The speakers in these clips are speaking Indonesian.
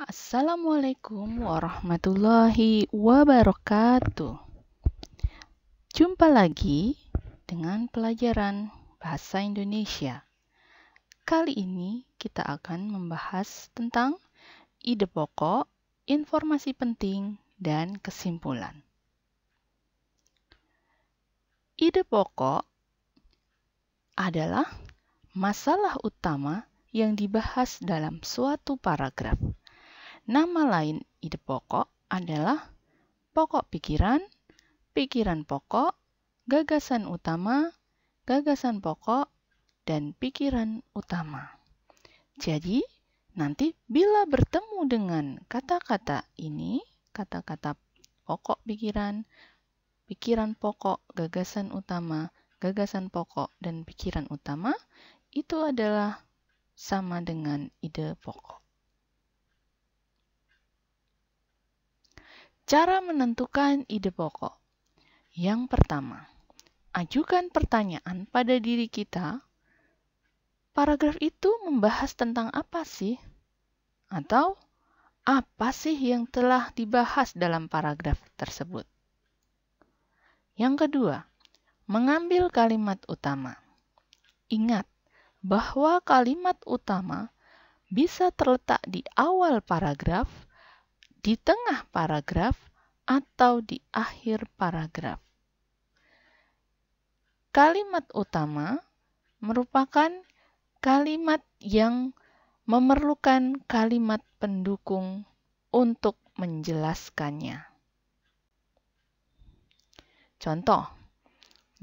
Assalamualaikum warahmatullahi wabarakatuh. Jumpa lagi dengan pelajaran Bahasa Indonesia. Kali ini kita akan membahas tentang ide pokok, informasi penting, dan kesimpulan. Ide pokok adalah masalah utama yang dibahas dalam suatu paragraf. Nama lain ide pokok adalah pokok pikiran, pikiran pokok, gagasan utama, gagasan pokok, dan pikiran utama. Jadi, nanti bila bertemu dengan kata-kata ini, kata-kata pokok pikiran, pikiran pokok, gagasan utama, gagasan pokok, dan pikiran utama, itu adalah sama dengan ide pokok. Cara menentukan ide pokok. Yang pertama, ajukan pertanyaan pada diri kita, paragraf itu membahas tentang apa sih? Atau apa sih yang telah dibahas dalam paragraf tersebut? Yang kedua, mengambil kalimat utama. Ingat bahwa kalimat utama bisa terletak di awal paragraf, di tengah paragraf, atau di akhir paragraf. Kalimat utama merupakan kalimat yang memerlukan kalimat pendukung untuk menjelaskannya. Contoh,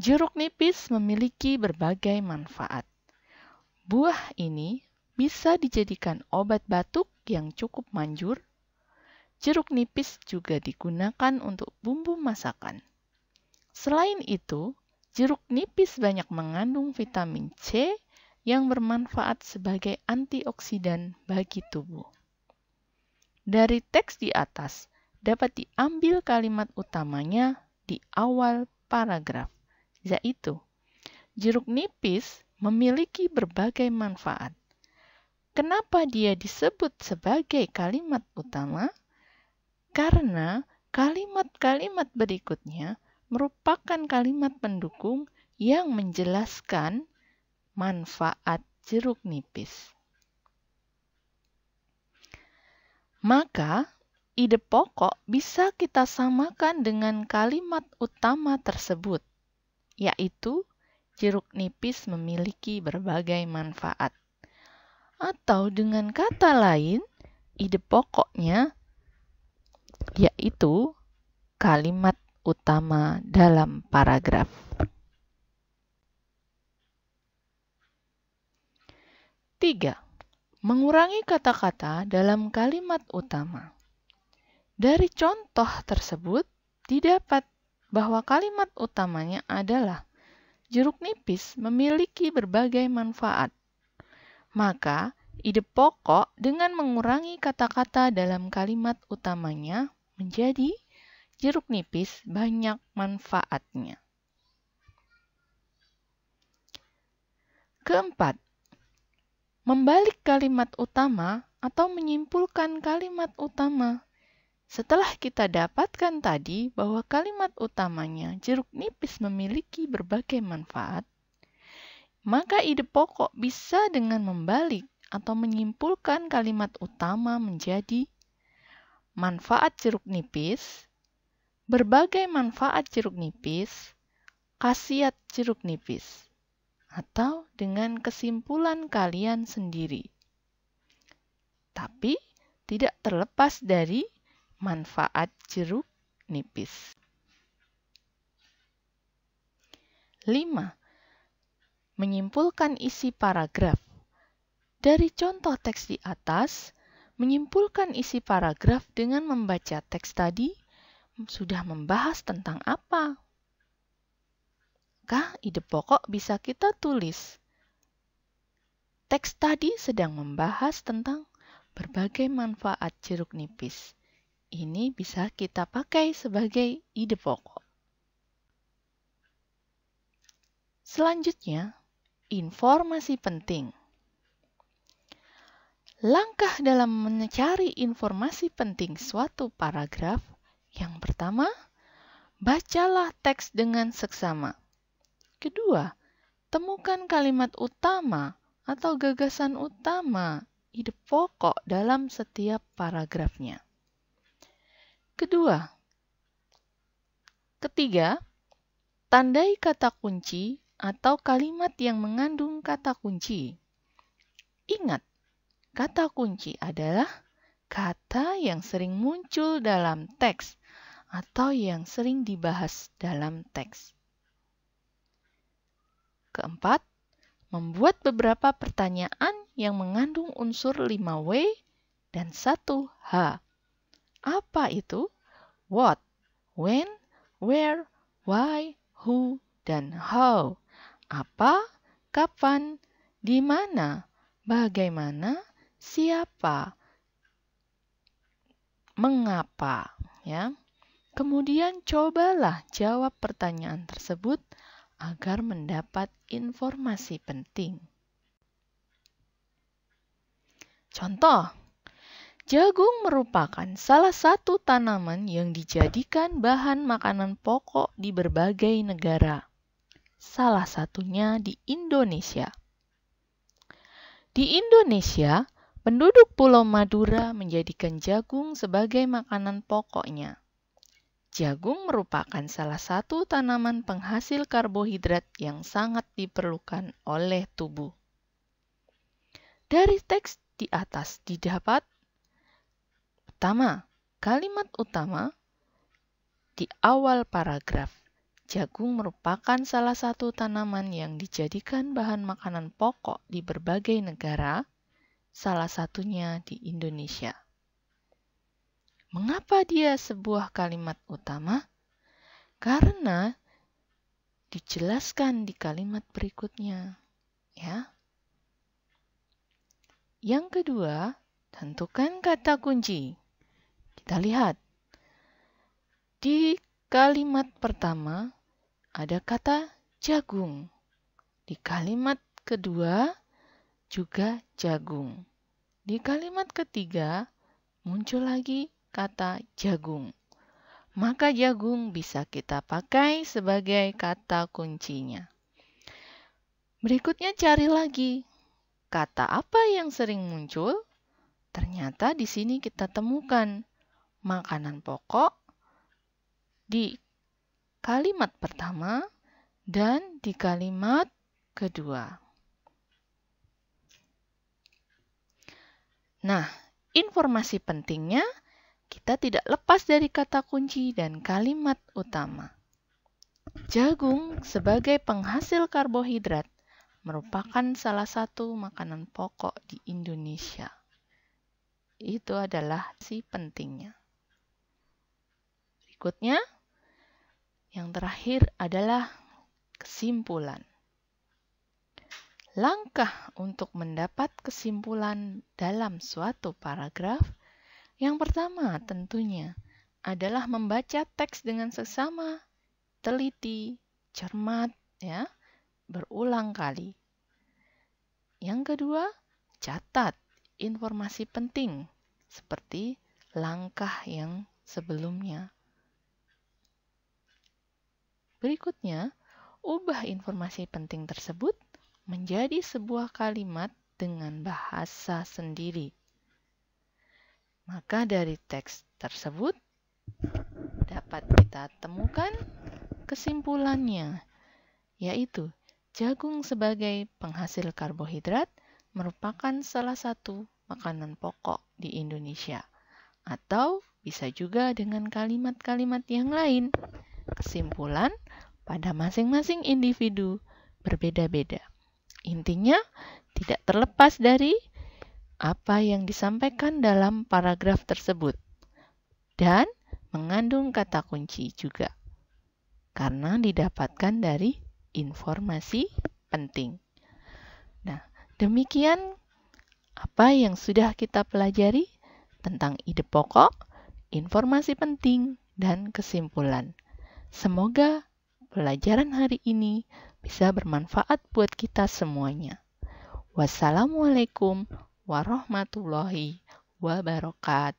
jeruk nipis memiliki berbagai manfaat. Buah ini bisa dijadikan obat batuk yang cukup manjur. Jeruk nipis juga digunakan untuk bumbu masakan. Selain itu, jeruk nipis banyak mengandung vitamin C yang bermanfaat sebagai antioksidan bagi tubuh. Dari teks di atas dapat diambil kalimat utamanya di awal paragraf, yaitu jeruk nipis memiliki berbagai manfaat. Kenapa dia disebut sebagai kalimat utama? Karena kalimat-kalimat berikutnya merupakan kalimat pendukung yang menjelaskan manfaat jeruk nipis. Maka, ide pokok bisa kita samakan dengan kalimat utama tersebut, yaitu jeruk nipis memiliki berbagai manfaat. Atau dengan kata lain, ide pokoknya yaitu kalimat utama dalam paragraf. Tiga, mengurangi kata-kata dalam kalimat utama. Dari contoh tersebut, didapat bahwa kalimat utamanya adalah jeruk nipis memiliki berbagai manfaat. Maka, ide pokok dengan mengurangi kata-kata dalam kalimat utamanya menjadi jeruk nipis banyak manfaatnya. Keempat, membalik kalimat utama atau menyimpulkan kalimat utama. Setelah kita dapatkan tadi bahwa kalimat utamanya jeruk nipis memiliki berbagai manfaat, maka ide pokok bisa dengan membalik atau menyimpulkan kalimat utama menjadi manfaat jeruk nipis, berbagai manfaat jeruk nipis, khasiat jeruk nipis, atau dengan kesimpulan kalian sendiri. Tapi tidak terlepas dari manfaat jeruk nipis. 5. Menyimpulkan isi paragraf. Dari contoh teks di atas, menyimpulkan isi paragraf dengan membaca teks tadi sudah membahas tentang apa? Maka ide pokok bisa kita tulis. Teks tadi sedang membahas tentang berbagai manfaat jeruk nipis. Ini bisa kita pakai sebagai ide pokok. Selanjutnya, informasi penting. Langkah dalam mencari informasi penting suatu paragraf. Yang pertama, bacalah teks dengan seksama. Kedua, temukan kalimat utama atau gagasan utama, ide pokok dalam setiap paragrafnya. Ketiga, tandai kata kunci atau kalimat yang mengandung kata kunci. Ingat, kata kunci adalah kata yang sering muncul dalam teks atau yang sering dibahas dalam teks. Keempat, membuat beberapa pertanyaan yang mengandung unsur 5W dan 1H. Apa itu? What, when, where, why, who, dan how. Apa, kapan, di mana, bagaimana, siapa, mengapa, ya. Kemudian cobalah jawab pertanyaan tersebut agar mendapat informasi penting. Contoh, jagung merupakan salah satu tanaman yang dijadikan bahan makanan pokok di berbagai negara. Salah satunya di Indonesia. Di Indonesia, penduduk Pulau Madura menjadikan jagung sebagai makanan pokoknya. Jagung merupakan salah satu tanaman penghasil karbohidrat yang sangat diperlukan oleh tubuh. Dari teks di atas didapat, pertama, kalimat utama di awal paragraf. Jagung merupakan salah satu tanaman yang dijadikan bahan makanan pokok di berbagai negara, salah satunya di Indonesia. Mengapa dia sebuah kalimat utama? Karena dijelaskan di kalimat berikutnya, ya. Yang kedua, tentukan kata kunci. Kita lihat. Di kalimat pertama ada kata jagung. Di kalimat kedua juga jagung. Di kalimat ketiga muncul lagi kata jagung. Maka jagung bisa kita pakai sebagai kata kuncinya. Berikutnya cari lagi. Kata apa yang sering muncul? Ternyata di sini kita temukan makanan pokok di kalimat pertama dan di kalimat kedua. Nah, informasi pentingnya kita tidak lepas dari kata kunci dan kalimat utama. Jagung sebagai penghasil karbohidrat merupakan salah satu makanan pokok di Indonesia. Itu adalah si pentingnya. Berikutnya, yang terakhir adalah kesimpulan. Langkah untuk mendapat kesimpulan dalam suatu paragraf, yang pertama tentunya adalah membaca teks dengan seksama, teliti, cermat, ya, berulang kali. Yang kedua, catat informasi penting seperti langkah yang sebelumnya. Berikutnya, ubah informasi penting tersebut menjadi sebuah kalimat dengan bahasa sendiri. Maka dari teks tersebut dapat kita temukan kesimpulannya, yaitu jagung sebagai penghasil karbohidrat merupakan salah satu makanan pokok di Indonesia. Atau bisa juga dengan kalimat-kalimat yang lain. Kesimpulan pada masing-masing individu berbeda-beda. Intinya tidak terlepas dari apa yang disampaikan dalam paragraf tersebut dan mengandung kata kunci juga karena didapatkan dari informasi penting. Nah, demikian apa yang sudah kita pelajari tentang ide pokok, informasi penting, dan kesimpulan. Semoga pelajaran hari ini bisa bermanfaat buat kita semuanya. Wassalamualaikum warahmatullahi wabarakatuh.